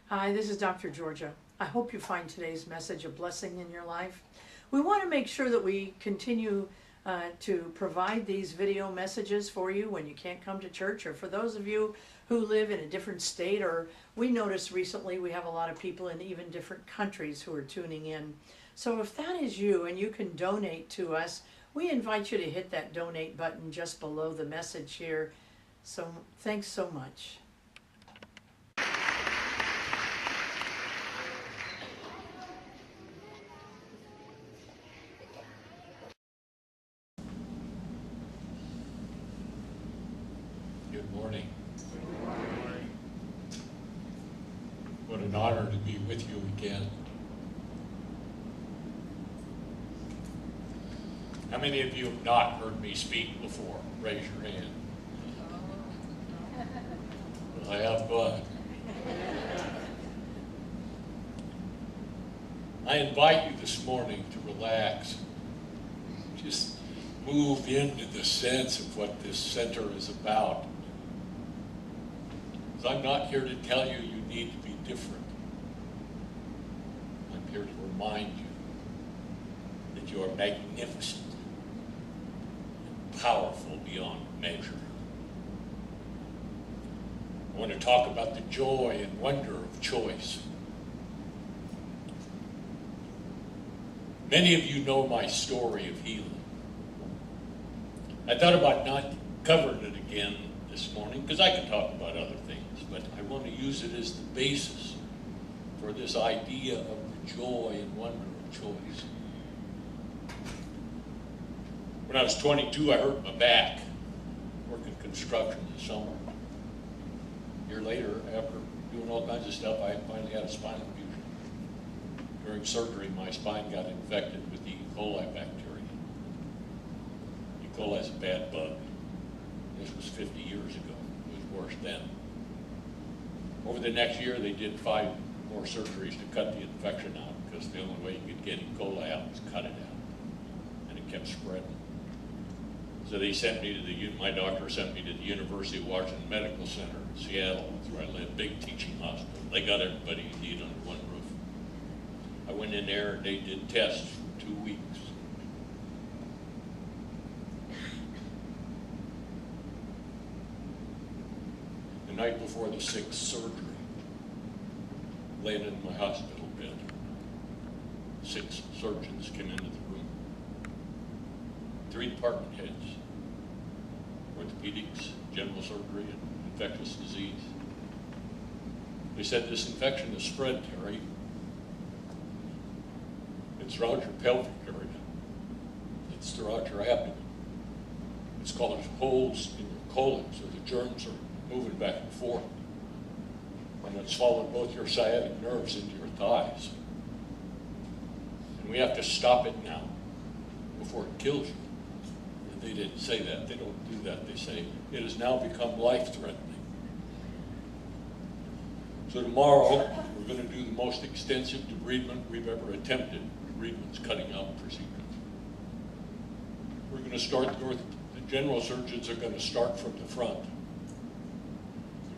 Hi, this is Dr. Georgia. I hope you find today's message a blessing in your life. We want to make sure that we continue to provide these video messages for you when you can't come to church, or for those of you who live in a different state, or we noticed recently we have a lot of people in even different countries who are tuning in. So if that is you and you can donate to us, we invite you to hit that donate button just below the message here. So thanks so much. Good morning. What an honor to be with you again. How many of you have not heard me speak before? Raise your hand. Well, I have glad. I invite you this morning to relax. Just move into the sense of what this center is about. I'm not here to tell you you need to be different. I'm here to remind you that you are magnificent and powerful beyond measure. I want to talk about the joy and wonder of choice. Many of you know my story of healing. I thought about not covering it again this morning because I could talk about other things, but I want to use it as the basis for this idea of the joy and wonder of choice. When I was 22, I hurt my back working construction this summer. A year later, after doing all kinds of stuff, I finally had a spinal fusion. During surgery, my spine got infected with the E. coli bacteria. E. coli is a bad bug. This was 50 years ago. It was worse then. Over the next year, they did 5 more surgeries to cut the infection out, because the only way you could get E. coli out was cut it out. And it kept spreading. So they sent me to my doctor sent me to the University of Washington Medical Center in Seattle. That's where I live, big teaching hospital. They got everybody you need under one roof. I went in there and they did tests for 2 weeks. The night before the 6th surgery, laying in my hospital bed, 6 surgeons came into the room. 3 department heads, orthopedics, general surgery, and infectious disease. They said, this infection is spread, Terry. It's throughout your pelvic area. It's throughout your abdomen. It's caused holes in your colon, so the germs are moving back and forth. And it's followed both your sciatic nerves into your thighs. And we have to stop it now before it kills you. And they didn't say that. They don't do that. They say it has now become life-threatening. So tomorrow, we're going to do the most extensive debridement we've ever attempted. Debridement cutting out procedure. We're going to start, the general surgeons are going to start from the front.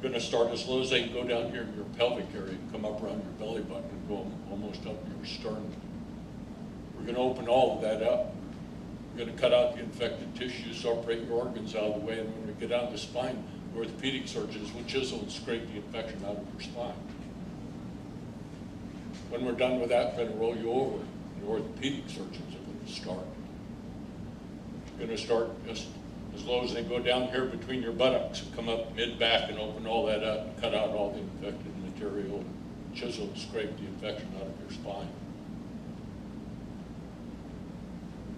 They're going to start as low as they can go down here in your pelvic area and come up around your belly button and go almost up your sternum. We're going to open all of that up. We're going to cut out the infected tissue, separate your organs out of the way, and when we get down the spine, the orthopedic surgeons will chisel and scrape the infection out of your spine. When we're done with that, we're going to roll you over. The orthopedic surgeons are going to start. We're going to start just as low as they go down here between your buttocks and come up mid-back and open all that up and cut out all the infected material, chisel and scrape the infection out of your spine.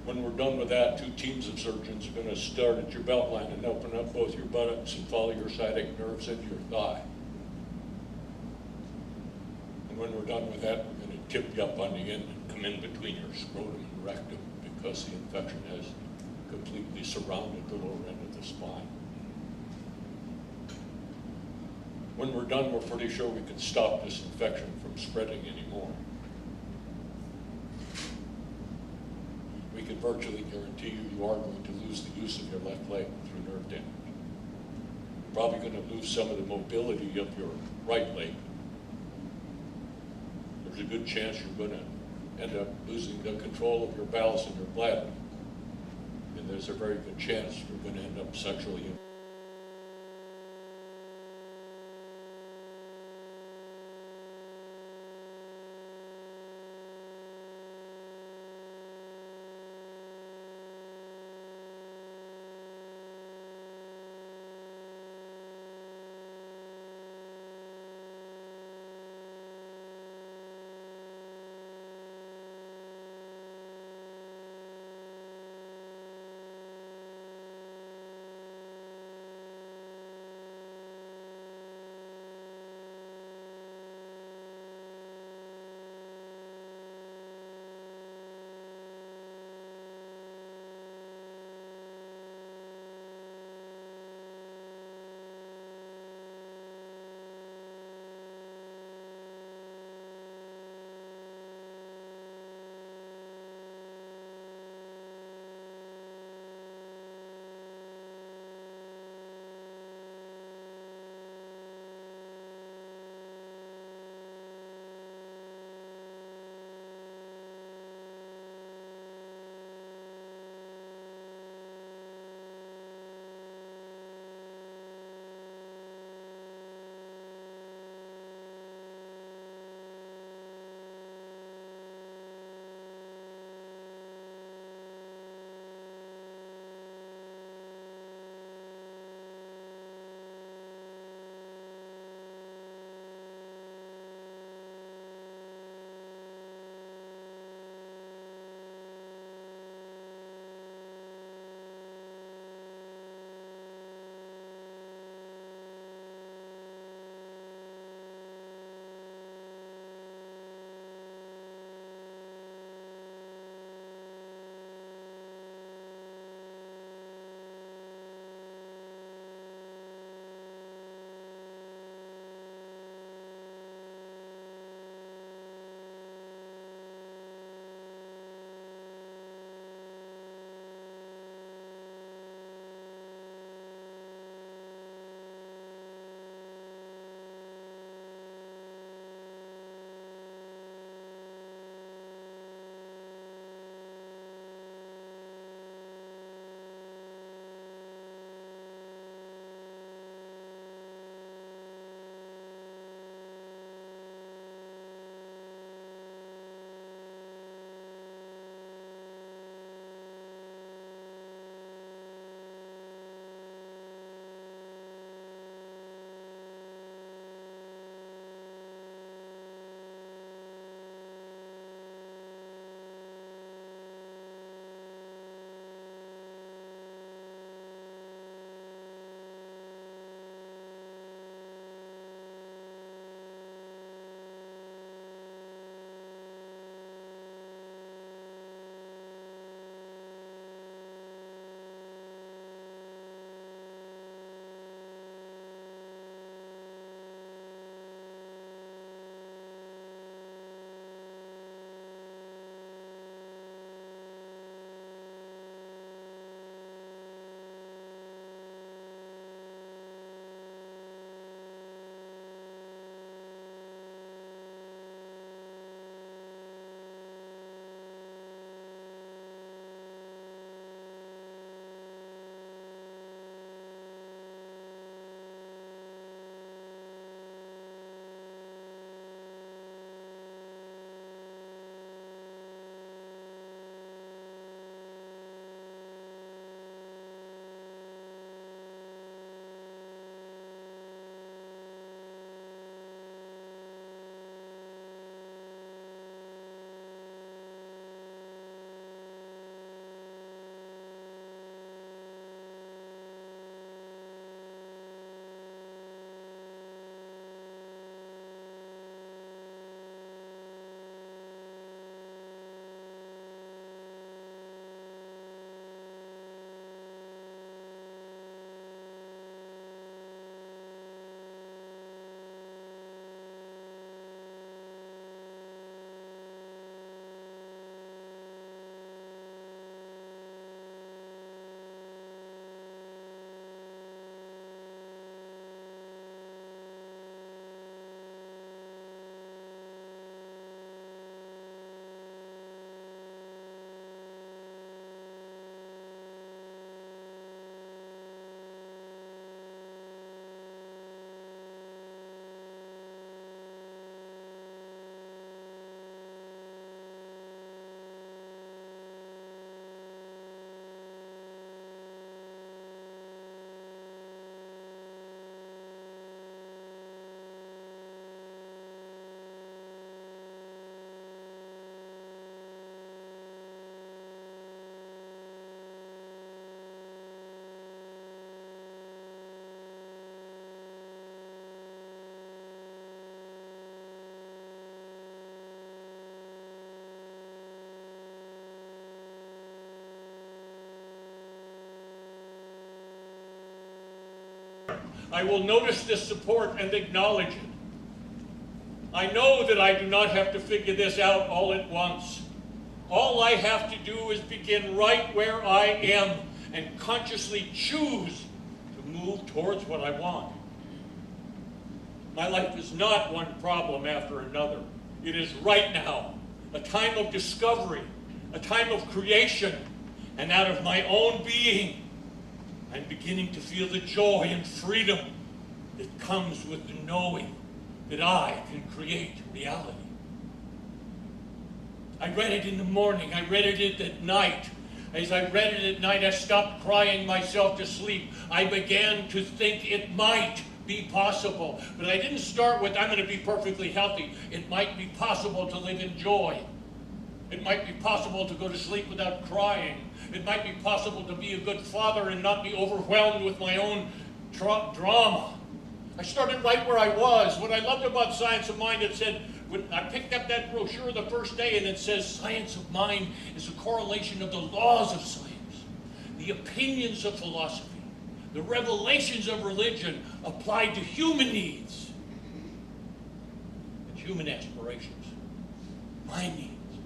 When we're done with that, 2 teams of surgeons are going to start at your belt line and open up both your buttocks and follow your sciatic nerves into your thigh. And when we're done with that, we're going to tip you up on the end and come in between your scrotum and rectum, because the infection has completely surrounded the lower end of the spine. When we're done, we're pretty sure we can stop this infection from spreading anymore. We can virtually guarantee you are going to lose the use of your left leg through nerve damage. You're probably going to lose some of the mobility of your right leg. a good chance you're going to end up losing the control of your bowels and your bladder. And there's a very good chance you're going to end up sexually. I will notice this support and acknowledge it. I know that I do not have to figure this out all at once. All I have to do is begin right where I am and consciously choose to move towards what I want. My life is not one problem after another. It is right now a time of discovery, a time of creation, and out of my own being, I'm beginning to feel the joy and freedom that comes with the knowing that I can create reality. I read it in the morning. I read it at night. As I read it at night, I stopped crying myself to sleep. I began to think it might be possible. But I didn't start with, I'm going to be perfectly healthy. It might be possible to live in joy. It might be possible to go to sleep without crying. It might be possible to be a good father and not be overwhelmed with my own drama. I started right where I was. What I loved about Science of Mind, it said, when I picked up that brochure the first day, and it says Science of Mind is a correlation of the laws of science, the opinions of philosophy, the revelations of religion applied to human needs and human aspirations. My needs,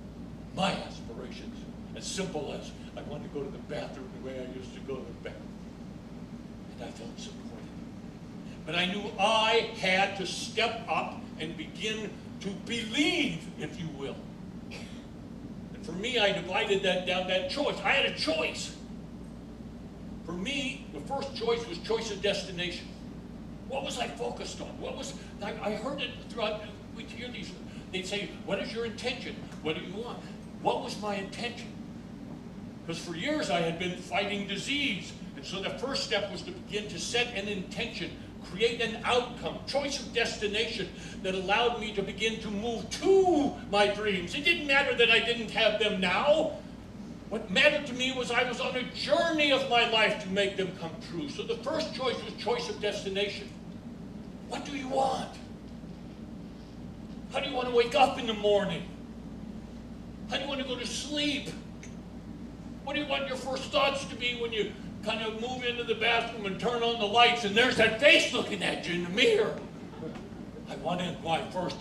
my aspirations, as simple as I want to go to the bathroom the way I used to go to the bathroom. And I felt supported. But I knew I had to step up and begin to believe, if you will. And for me, I divided that down, that choice. I had a choice. For me, the first choice was choice of destination. What was I focused on? I heard it throughout, we'd hear these, they'd say, what is your intention? What do you want? What was my intention? Because for years I had been fighting disease. And so the first step was to begin to set an intention, create an outcome, choice of destination that allowed me to begin to move to my dreams. It didn't matter that I didn't have them now. What mattered to me was I was on a journey of my life to make them come true. So the first choice was choice of destination. What do you want? How do you want to wake up in the morning? How do you want to go to sleep? What do you want your first thoughts to be when you kind of move into the bathroom and turn on the lights and there's that face looking at you in the mirror? I wanted my first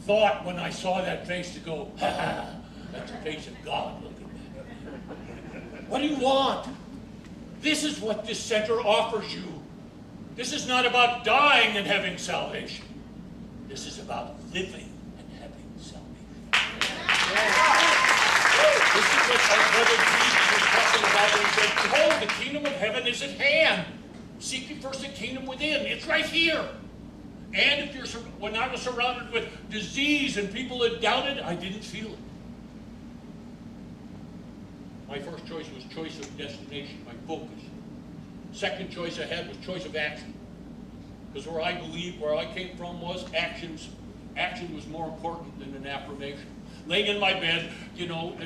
thought when I saw that face to go, ha ha, that's the face of God looking at me. What do you want? This is what this center offers you. This is not about dying and having salvation. This is about living and having salvation. This is what our brother Jesus was talking about when he said, behold, the kingdom of heaven is at hand. Seek ye first the kingdom within. It's right here. And if you're, when I was surrounded with disease and people that doubted, I didn't feel it. My first choice was choice of destination, my focus. Second choice I had was choice of action. Because where I believe, where I came from was actions. Action was more important than an affirmation. Laying in my bed, you know,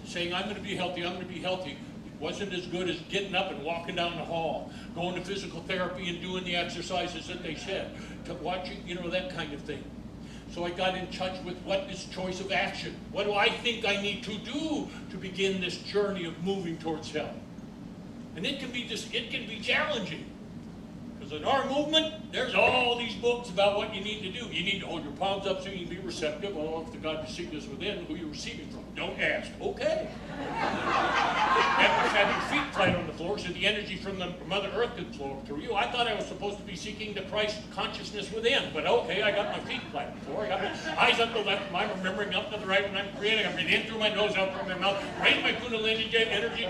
saying, I'm going to be healthy, I'm going to be healthy. It wasn't as good as getting up and walking down the hall, going to physical therapy and doing the exercises that they said, to watching, you know, that kind of thing. So I got in touch with what is choice of action. What do I think I need to do to begin this journey of moving towards health? And it can be challenging. Because in our movement, there's all these books about what you need to do. You need to hold your palms up so you can be receptive. Well, if the God you seek is within, who are you receiving from? Don't ask. Okay. That was having feet flat on the floor so the energy from the Mother Earth could flow through you. I thought I was supposed to be seeking the Christ consciousness within. But okay, I got my feet flat on the floor. I got my eyes up to the left, I'm remembering up to the right when I'm creating. I breathe in through my nose, out through my mouth. Raise my kundalini energy. I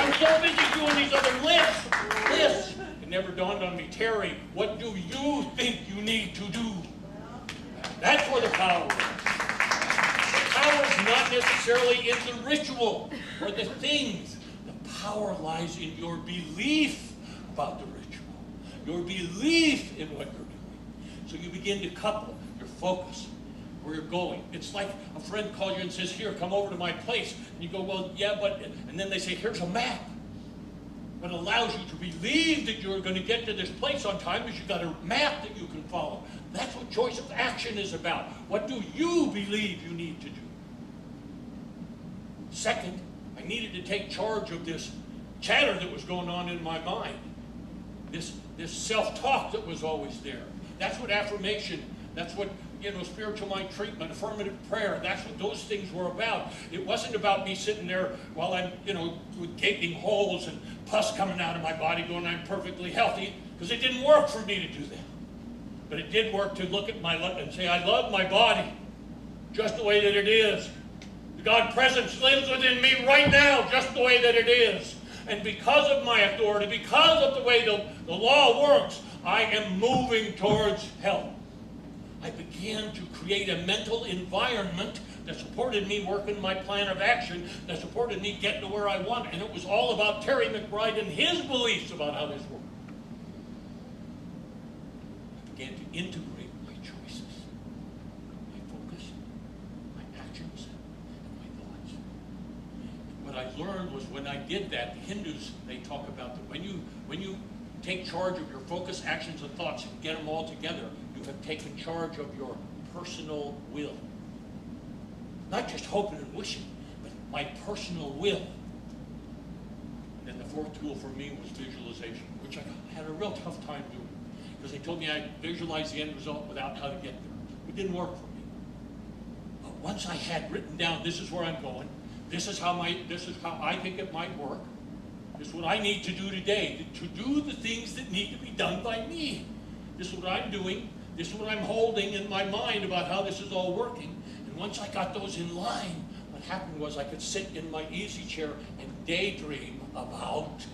was so busy doing these other lists. It never dawned on me, Terry, what do you think you need to do? That's where the power is. The power is not necessarily in the ritual or the things. The power lies in your belief about the ritual, your belief in what you're doing. So you begin to couple your focus, where you're going. It's like a friend calls you and says, here, come over to my place. And you go, well, yeah, but, and then they say, here's a map. What allows you to believe that you're going to get to this place on time is you've got a map that you can follow. That's what choice of action is about. What do you believe you need to do? Second, I needed to take charge of this chatter that was going on in my mind. this self-talk that was always there. That's what affirmation, that's what, spiritual mind treatment, affirmative prayer, that's what those things were about. It wasn't about me sitting there while I'm, with gaping holes and pus coming out of my body going, I'm perfectly healthy, because it didn't work for me to do that. But it did work to look at my life and say, I love my body just the way that it is. The God presence lives within me right now just the way that it is. And because of my authority, because of the way the law works, I am moving towards health. I began to create a mental environment that supported me working my plan of action, that supported me getting to where I want. And it was all about Terry McBride and his beliefs about how this worked. I began to integrate my choices, my focus, my actions, and my thoughts. What I learned was when I did that, the Hindus, they talk about that when you take charge of your focus, actions, and thoughts and get them all together, you have taken charge of your personal will. Not just hoping and wishing, but my personal will. And the fourth tool for me was visualization, which I had a real tough time doing. Because they told me I visualized the end result without how to get there. It didn't work for me. But once I had written down, this is where I'm going, this is how I think it might work, this is what I need to do today, to do the things that need to be done by me. This is what I'm doing. This is what I'm holding in my mind about how this is all working. And once I got those in line, what happened was I could sit in my easy chair and daydream about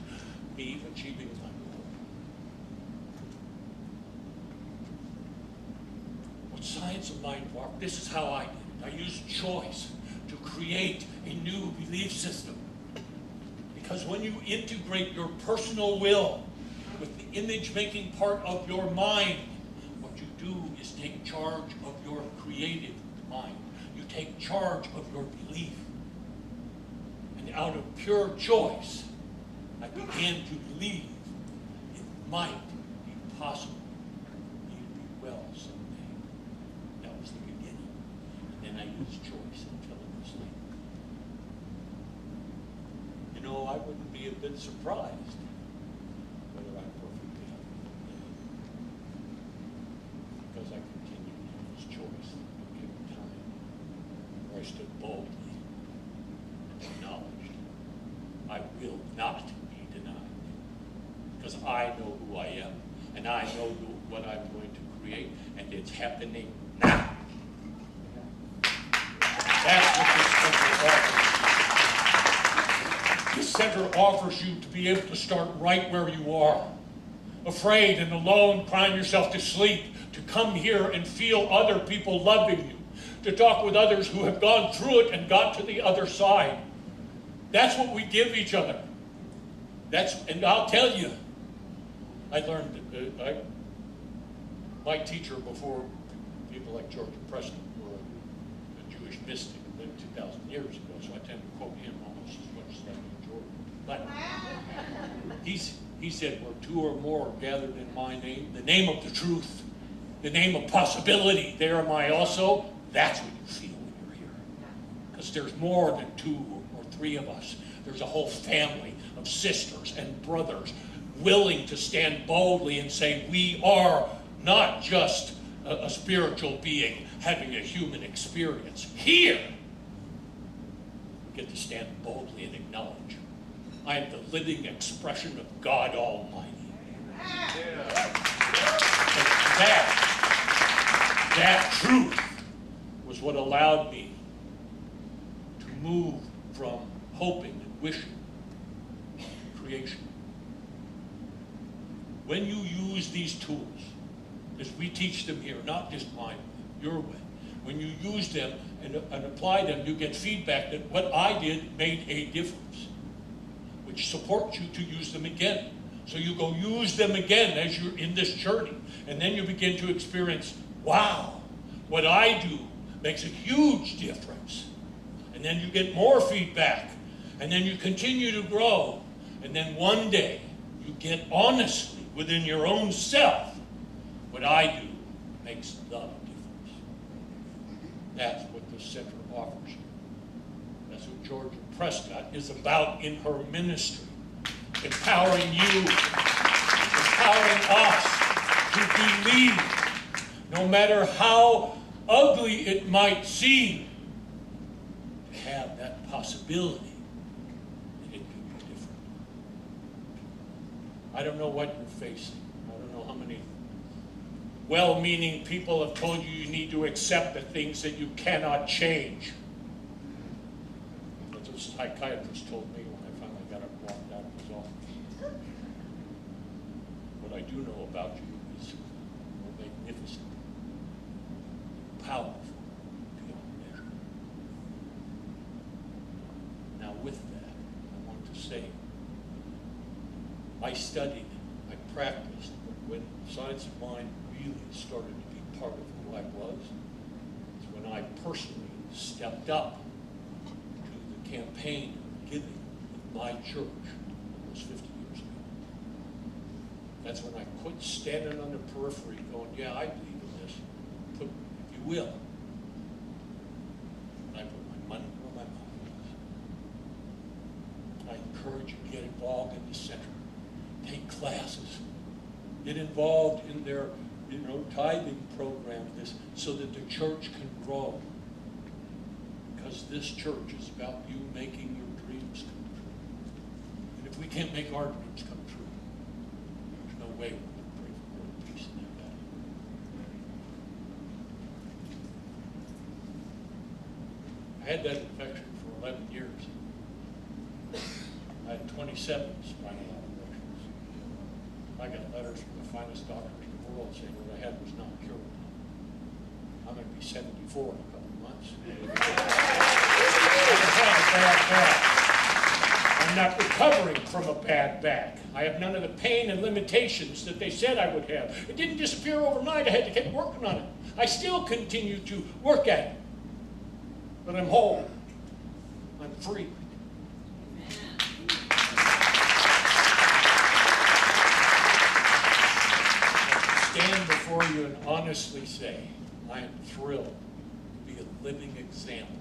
me achieving my goal. What science of mind work, this is how I did it. I used choice to create a new belief system. Because when you integrate your personal will with the image-making part of your mind, what you do is take charge of your creative mind. You take charge of your belief. And out of pure choice, I began to believe it might be possible for me to be well someday. That was the beginning. And then I used choice until it was late. I wouldn't be a bit surprised whether I'm perfectly healthy because I continued to use choice at a given time, where I stood boldly and acknowledged I will not be denied, because I know who I am and I know what I'm going to create, and it's happening now. That's what this center offers. This center offers you to be able to start right where you are. Afraid and alone, crying yourself to sleep, to come here and feel other people loving you, to talk with others who have gone through it and got to the other side. That's what we give each other. And I'll tell you, I learned that my teacher before people like George Preston were a Jewish mystic who lived 2,000 years ago, so I tend to quote him almost as much as I do George. But he said, where two or more are gathered in my name, the name of the truth, the name of possibility, there am I also. That's what you feel when you're here. Because there's more than two or three of us. There's a whole family of sisters and brothers willing to stand boldly and say, we are not just a spiritual being having a human experience. Here, we get to stand boldly and acknowledge, I am the living expression of God Almighty. That truth was what allowed me to move from hoping and wishing to creation. When you use these tools, as we teach them here, not just mine, your way, when you use them and apply them, you get feedback that what I did made a difference, which supports you to use them again. So you go use them again as you're in this journey, and then you begin to experience, wow, what I do makes a huge difference. And then you get more feedback, and then you continue to grow, and then one day you get honestly within your own self, what I do makes the difference. That's what the center offers you. That's what Georgia Prescott is about in her ministry. Empowering you, empowering us to believe, no matter how ugly it might seem, to have that possibility that it could be different. I don't know what you're facing. I don't know how many well-meaning people have told you you need to accept the things that you cannot change. But the psychiatrist told me when I finally got up and walked out of his office. What I do know about you is you're magnificent, powerful beyond measure. Now with that, I want to say, I studied, I practiced, but when science of mind really started to be part of who I was, is when I personally stepped up to the campaign of giving in my church almost 50 years ago. That's when I quit standing on the periphery going, yeah, I believe in this, put, if you will. And I put my money where my mouth was. I encourage you to get involved in the center. Take classes. Get involved in their tithing program, so that the church can grow. Because this church is about you making your dreams come true. And if we can't make our dreams come true, there's no way we're going to pray for world peace in that valley. I had that infection for 11 years. I had 27 spinal operations. I got letters from the finest doctors in the world saying what I had was not curable. I'm going to be 74 in a couple of months. I'm not recovering from a bad back. I have none of the pain and limitations that they said I would have. It didn't disappear overnight. I had to keep working on it. I still continue to work at it. But I'm whole. I'm free. Stand before you and honestly say, I am thrilled to be a living example